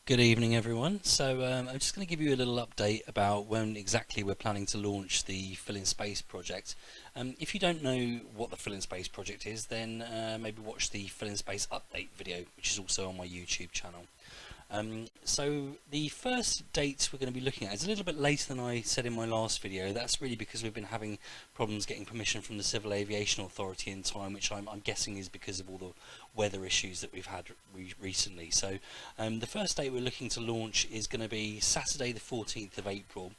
Good evening, everyone. I'm just going to give you a little update about when exactly we're planning to launch the Fill in Space project. If you don't know what the Fill in Space project is, then maybe watch the Fill in Space update video, which is also on my YouTube channel. So the first date we're going to be looking at is a little bit later than I said in my last video. That's really because we've been having problems getting permission from the Civil Aviation Authority in time, which I'm guessing is because of all the weather issues that we've had recently. So the first date we're looking to launch is going to be Saturday the 14th of April.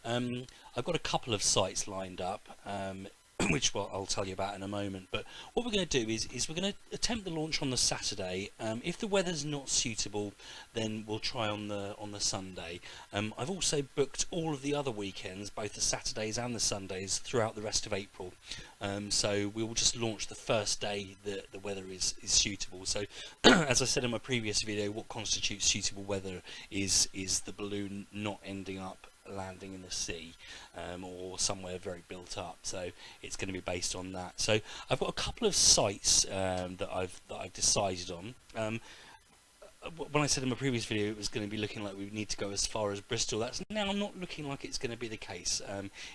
I've got a couple of sites lined up, which I'll tell you about in a moment. But what we're going to do is we're going to attempt the launch on the Saturday. If the weather's not suitable, then we'll try on the Sunday. I've also booked all of the other weekends, both the Saturdays and the Sundays, throughout the rest of April. So we will just launch the first day that the weather is suitable. So as I said in my previous video, what constitutes suitable weather is the balloon not ending up landing in the sea or somewhere very built up. So it's going to be based on that. So I've got a couple of sites that I've decided on. When I said in my previous video it was going to be looking like we need to go as far as Bristol, that's now not looking like it's going to be the case.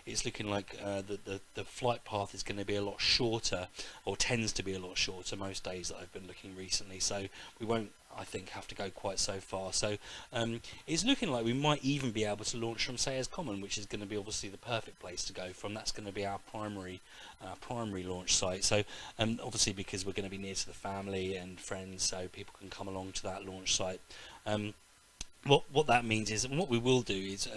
It's looking like the flight path is going to be a lot shorter, or tends to be a lot shorter most days that I've been looking recently, so we won't, I think, have to go quite so far. So it's looking like we might even be able to launch from Sayers Common, which is going to be obviously the perfect place to go from. That's going to be our primary launch site. So obviously because we're going to be near to the family and friends, so people can come along to that launch site. What that means is, and what we will do is,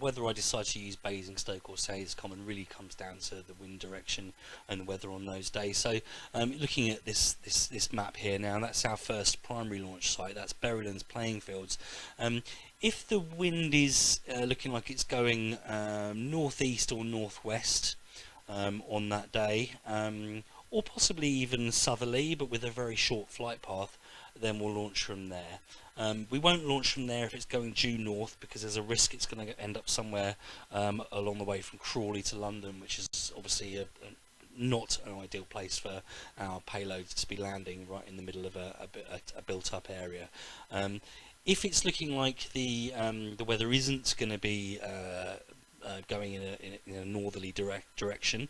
whether I decide to use Basingstoke or Sayers Common really comes down to the wind direction and the weather on those days. So looking at this map here now, that's our first primary launch site. That's Berrylands Playing Fields. If the wind is looking like it's going northeast or northwest on that day, or possibly even southerly but with a very short flight path, then we'll launch from there. We won't launch from there if it's going due north, because there's a risk it's going to end up somewhere along the way from Crawley to London, which is obviously not an ideal place for our payload to be landing right in the middle of a built-up area. If it's looking like the weather isn't going to be going in a northerly direction,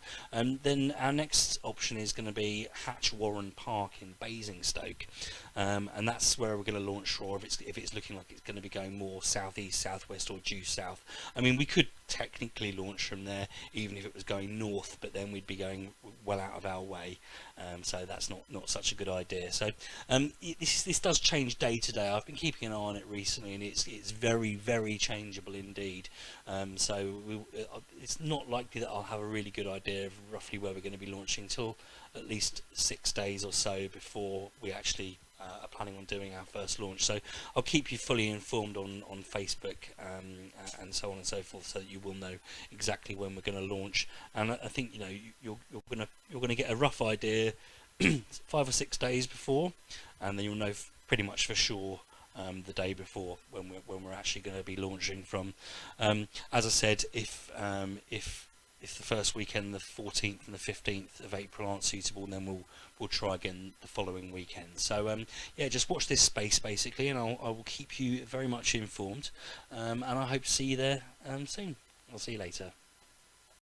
then our next option is going to be Hatch Warren Park in Basingstoke, and that's where we're going to launch for if it's looking like it's going to be going more southeast, southwest, or due south. I mean, we could technically launch from there even if it was going north, but then we'd be going well out of our way, so that's not such a good idea. So this does change day to day. I've been keeping an eye on it recently, and it's very, very changeable indeed. So it's not likely that I'll have a really good idea of roughly where we're going to be launching until at least 6 days or so before we actually are planning on doing our first launch. So I'll keep you fully informed on Facebook and so on and so forth, so that you will know exactly when we're going to launch. And I think you're going to get a rough idea 5 or 6 days before, and then you'll know pretty much for sure the day before when we're actually going to be launching from. As I said, if the first weekend, the 14th and the 15th of April, aren't suitable, then we'll try again the following weekend. So yeah, just watch this space basically, and I will keep you very much informed, and I hope to see you there soon. I'll see you later.